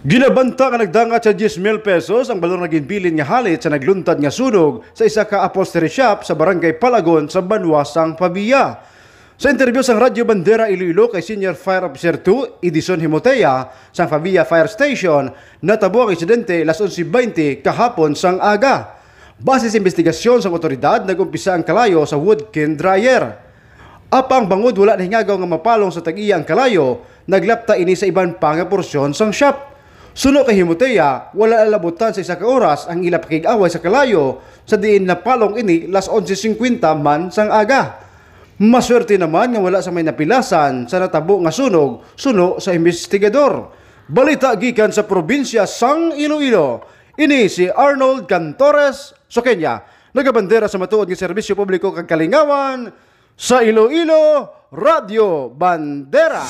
Ginabanta nga nagdangat sa 10,000 pesos ang balor na ginbilin nga halit sa nagluntad nga sunog sa isa ka upholstery shop sa Barangay Palagon sa banwa sang Pavia. Sa interview sang Radyo Bandera Iloilo kay Senior Fire Officer 2 Edison Himotea sa Pavia Fire Station, natabo ang insidente alas 11:20 kahapon sang aga. Base sa investigasyon sa otoridad, nagumpisa ang kalayo sa wood kiln dryer. Apang bangod wala na hingagaw nga mapalong sa tag-iya ang kalayo, naglapta ini sa iban pang porsyon sang shop. Suno kay Himotea, wala alabutan sa isa ka oras ang ila pakig-away sa kalayo sa diin napalong ini alas 11:50 man sang aga. Maswerte naman nga wala sa may napilasan sa natabo nga sunog, suno sa investigador. Balita gikan sa probinsya sang Iloilo. Ini si Arnold Cantores Sokenya, nagabandera sa matuod nga serbisyo publiko kag kalingawan sa Iloilo, Radyo Bandera.